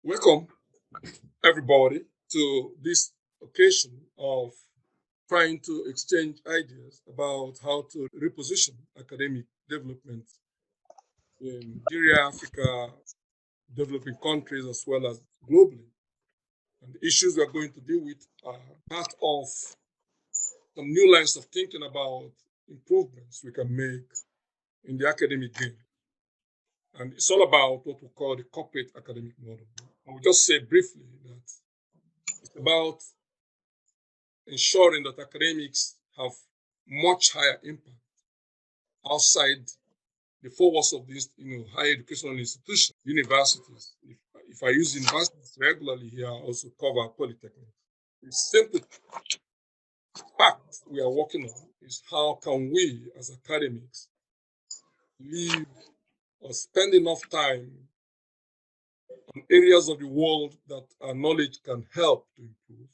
Welcome, everybody, to this occasion of trying to exchange ideas about how to reposition academic development in Nigeria, Africa, developing countries, as well as globally. And the issues we are going to deal with are part of some new lines of thinking about improvements we can make in the academic game. And it's all about what we call the corporate academic model. I will just say briefly that it's about ensuring that academics have much higher impact outside the four walls of these, higher educational institutions, universities. If I use universities regularly here, I also cover polytechnics. The simple fact we are working on is how can we, as academics, live or spend enough time on areas of the world that our knowledge can help to improve,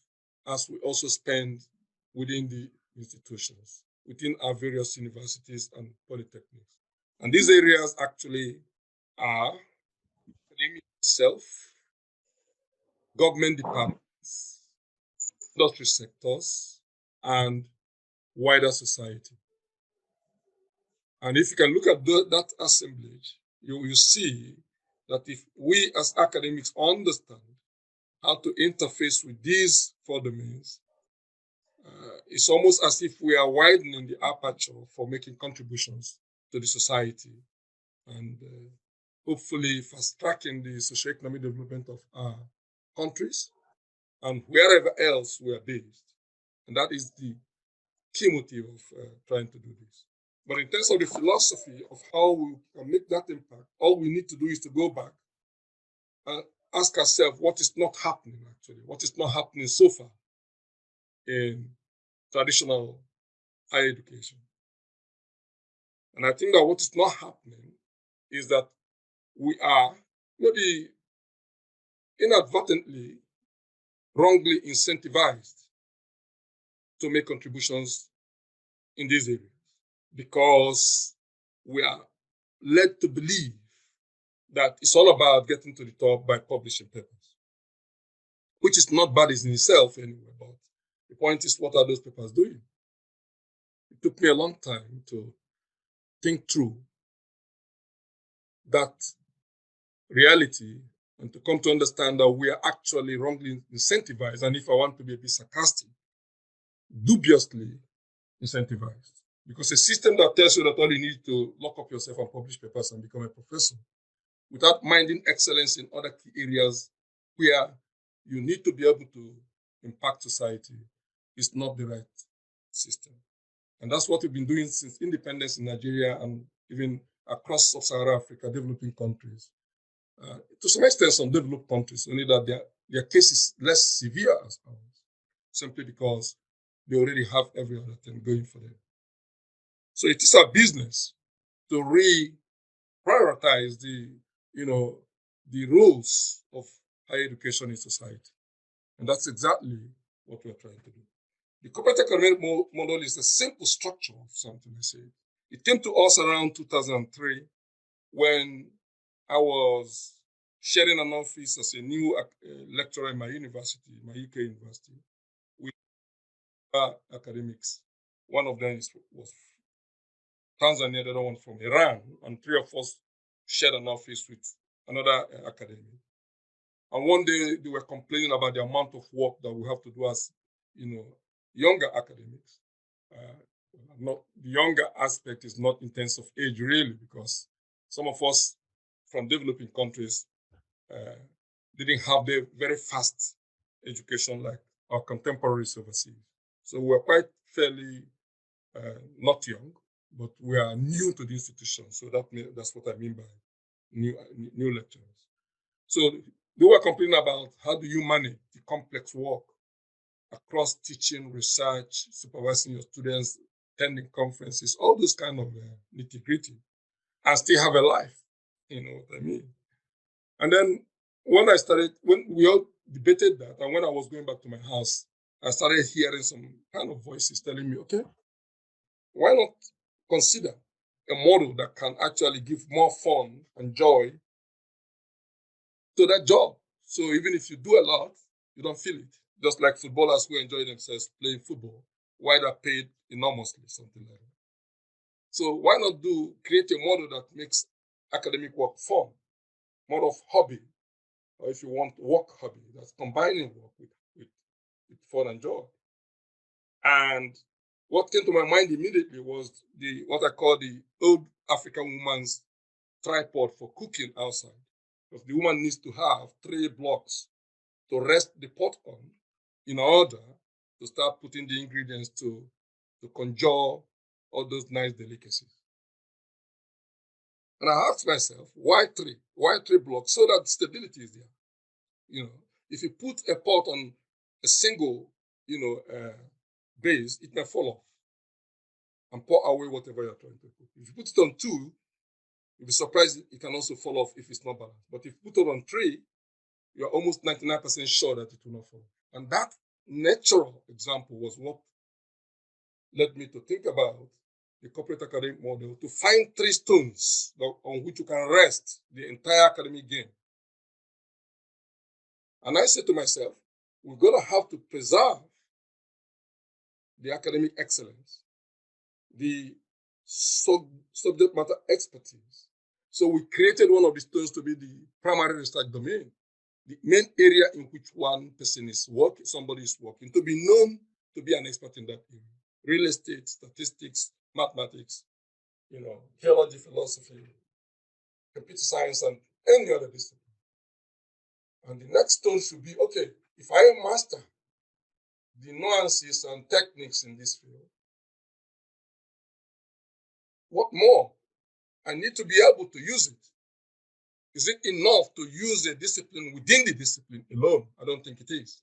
as we also spend within the institutions, within our various universities and polytechnics. And these areas actually are academia itself, government departments, industry sectors, and wider society. And if you can look at that assemblage, you will see that if we as academics understand how to interface with these four domains, it's almost as if we are widening the aperture for making contributions to the society and hopefully fast-tracking the socio-economic development of our countries and wherever else we are based. And that is the key motive of trying to do this. But in terms of the philosophy of how we can make that impact, all we need to do is to go back and ask ourselves what is not happening actually, what is not happening so far in traditional higher education. And I think that what is not happening is that we are maybe inadvertently, wrongly incentivized to make contributions in these areas because we are led to believe that it's all about getting to the top by publishing papers, which is not bad in itself anyway, but the point is, what are those papers doing? It took me a long time to think through that reality and to come to understand that we are actually wrongly incentivized, and if I want to be a bit sarcastic, dubiously incentivized. Because a system that tells you that all you need to lock up yourself and publish papers and become a professor without minding excellence in other key areas where you need to be able to impact society is not the right system. And that's what we've been doing since independence in Nigeria and even across sub-Saharan Africa, developing countries. To some extent, some developed countries, only that their case is less severe as ours, simply because they already have every other thing going for them. So it is our business to re-prioritize the roles of higher education in society. And that's exactly what we're trying to do. The corporate academic model is a simple structure of something I said. It came to us around 2003 when I was sharing an office as a new lecturer in my university, my UK university, with academics. One of them was Tanzania, the other one from Iran, and three of us shared an office with another academic. And one day they were complaining about the amount of work that we have to do as, younger academics. Not the younger aspect is not in terms of age really, because some of us from developing countries didn't have the very fast education like our contemporaries overseas. So we're quite fairly not young, but we are new to the institution. So that's what I mean by new lecturers. So they were complaining about how do you manage the complex work across teaching, research, supervising your students, attending conferences, all those kind of nitty-gritty, and still have a life. You know what I mean? And then when we all debated that, and when I was going back to my house, I started hearing some kind of voices telling me, okay, why not consider a model that can actually give more fun and joy to that job? So even if you do a lot, you don't feel it. Just like footballers who enjoy themselves playing football, while they're paid enormously, something like that. So why not create a model that makes academic work fun, more of hobby, or if you want work hobby, that's combining work with fun and joy. And what came to my mind immediately was what I call the old African woman's tripod for cooking outside. Because the woman needs to have 3 blocks to rest the pot on in order to start putting the ingredients to conjure all those nice delicacies. And I asked myself, why 3? Why 3 blocks? So that stability is there. You know, if you put a pot on a single, base, it may fall off and pour away whatever you're trying to cook. If you put it on 2, you'll be surprised it can also fall off if it's not balanced. But if you put it on 3, you're almost 99% sure that it will not fall off. And that natural example was what led me to think about the corporate academic model, to find 3 stones on which you can rest the entire academic game. And I said to myself, we're going to have to preserve the academic excellence, the subject matter expertise. So we created one of the stones to be the primary research domain, the main area in which one person is working, somebody is working, to be known to be an expert in that area. Real estate, statistics, mathematics, geology, philosophy, computer science, and any other discipline. And the next stone should be, okay, if I master the nuances and techniques in this field, what more? I need to be able to use it. Is it enough to use a discipline within the discipline alone? I don't think it is.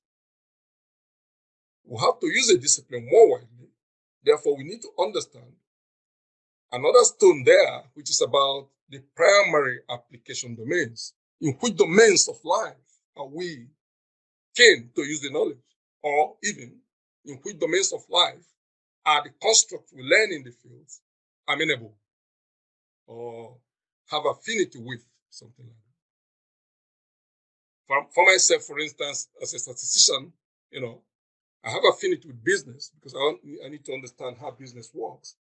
We'll have to use a discipline more widely. Therefore, we need to understand another stone there, which is about the primary application domains. In which domains of life are we keen to use the knowledge? Or even, in which domains of life are the constructs we learn in the fields amenable or have affinity with, something like that. For myself, for instance, as a statistician, I have affinity with business because I need to understand how business works.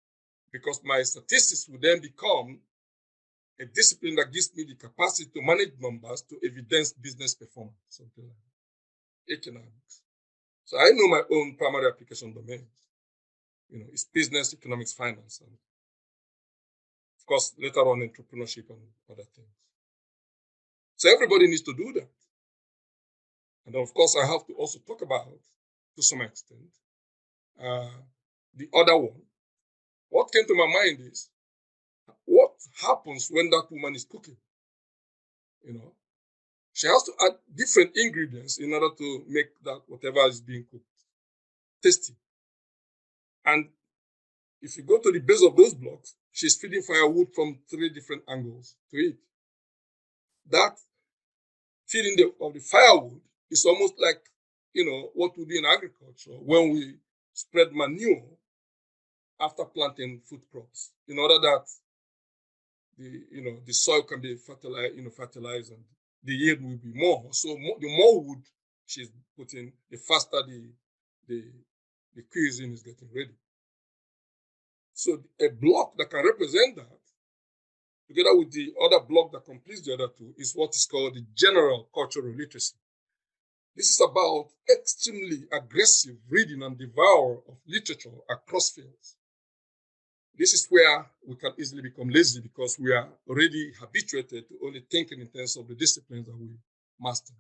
Because my statistics will then become a discipline that gives me the capacity to manage numbers to evidence business performance, something like that. Economics. So I know my own primary application domains. It's business, economics, finance, and of course, later on, entrepreneurship and other things. So everybody needs to do that. And of course, I have to also talk about, to some extent, the other one. What came to my mind is, what happens when that woman is cooking? She has to add different ingredients in order to make that whatever is being cooked tasty. And if you go to the base of those blocks, she's feeding firewood from 3 different angles to it. That feeding of the firewood is almost like, what we do in agriculture when we spread manure after planting food crops, in order that the soil can be fertilized and the yield will be more. So the more wood she's putting, the faster the cuisine is getting ready. So a block that can represent that, together with the other block that completes the other 2, is what is called the general cultural literacy. This is about extremely aggressive reading and devour of literature across fields. This is where we can easily become lazy because we are already habituated to only thinking in terms of the disciplines that we master.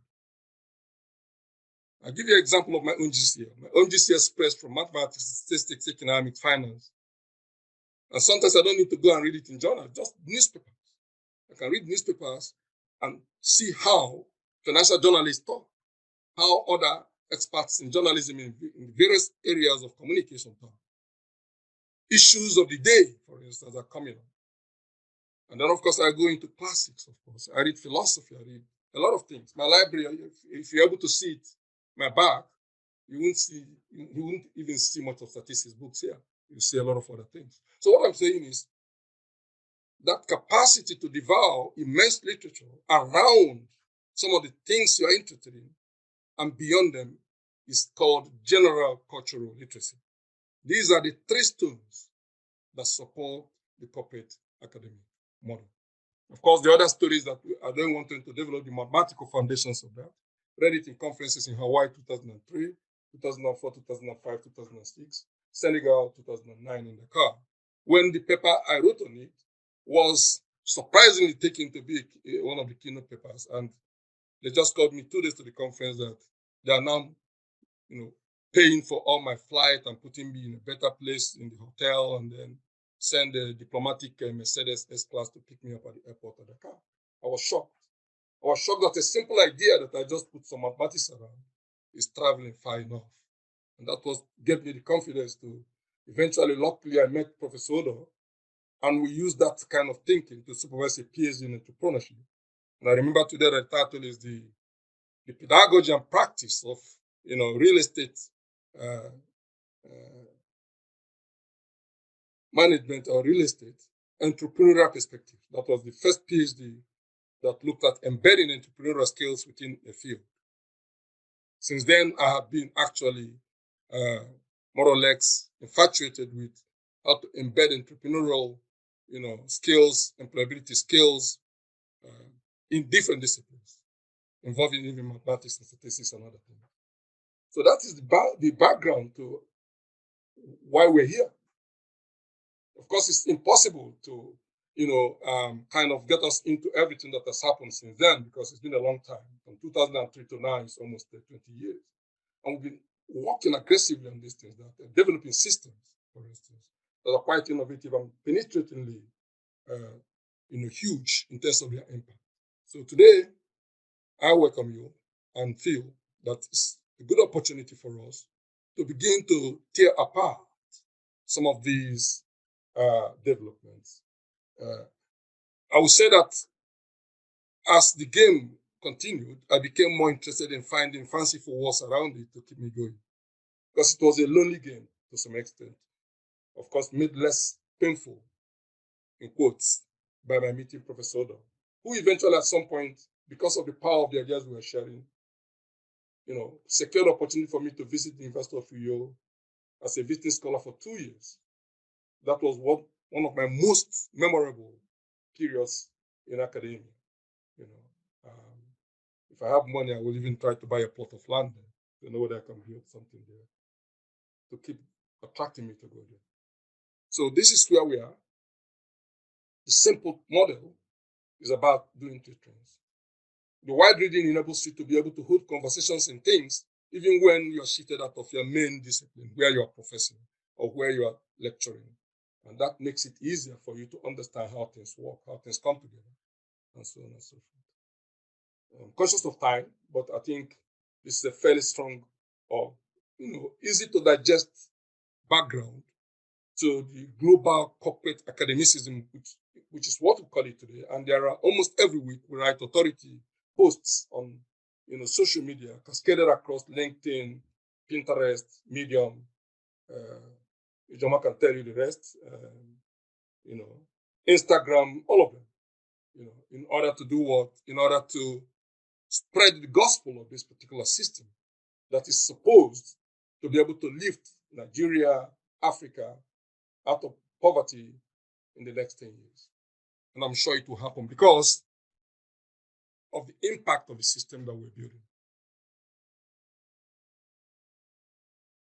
I'll give you an example of my own GCA. My own GCA spreads from mathematics, statistics, economics, finance. And sometimes I don't need to go and read it in journals, just newspapers. I can read newspapers and see how financial journalists talk, how other experts in journalism in various areas of communication talk. Issues of the day, for instance, are coming up. And then, of course, I go into classics, of course. I read philosophy, I read a lot of things. My library, if you're able to see it, my back, you won't even see much of statistics books here. You see a lot of other things. So what I'm saying is that capacity to devour immense literature around some of the things you're interested in, and beyond them is called general cultural literacy. These are the three stones that support the corporate academic model. Of course, the other stories that I don't want to develop the mathematical foundations of that. Read it in conferences in Hawaii 2003, 2004, 2005, 2006, Senegal 2009 in Dakar. When the paper I wrote on it was surprisingly taken to be one of the keynote papers, and they just called me 2 days to the conference that they are now, paying for all my flight and putting me in a better place in the hotel, and then send a diplomatic Mercedes S-Class to pick me up at the airport at Dakar. I was shocked. I was shocked that a simple idea that I just put some mathematics around is traveling far enough. And that gave me the confidence to eventually, luckily, I met Professor Odo, and we used that kind of thinking to supervise a PhD in entrepreneurship. And I remember today the title is the pedagogy and practice of real estate management or real estate entrepreneurial perspective. That was the first PhD that looked at embedding entrepreneurial skills within a field. Since then, I have been actually more or less infatuated with how to embed entrepreneurial, skills, employability skills in different disciplines, involving even mathematics and statistics and other things. So that is the background to why we're here. Of course, it's impossible to, kind of get us into everything that has happened since then, because it's been a long time. From 2003 to now, it's almost 20 years. And we've been working aggressively on these things, developing systems, for instance, that are quite innovative and penetratingly, huge in terms of their impact. So today, I welcome you and feel that it's a good opportunity for us to begin to tear apart some of these developments. I would say that as the game continued, I became more interested in finding fanciful words around it to keep me going, because it was a lonely game to some extent. Of course, made less painful, in quotes, by my meeting Professor Odo, who eventually at some point, because of the power of the ideas we were sharing, secured opportunity for me to visit the University of Uyo as a visiting scholar for 2 years. That was one of my most memorable periods in academia. If I have money, I will even try to buy a plot of land there to know whether I can build something there to keep attracting me to go there. So this is where we are. The simple model is about doing two things. The wide reading enables you to be able to hold conversations in things, even when you are shifted out of your main discipline, where you are professing or where you are lecturing. And that makes it easier for you to understand how things work, how things come together, and so on and so forth. I'm conscious of time, but I think this is a fairly strong or easy to digest background to the global corporate academicism, which is what we call it today. And there are almost every week we write authority posts on social media, cascaded across LinkedIn, Pinterest, Medium. Ijoma can tell you the rest. Instagram, all of them. In order to do what? In order to spread the gospel of this particular system that is supposed to be able to lift Nigeria, Africa out of poverty in the next 10 years. And I'm sure it will happen because of the impact of the system that we're building.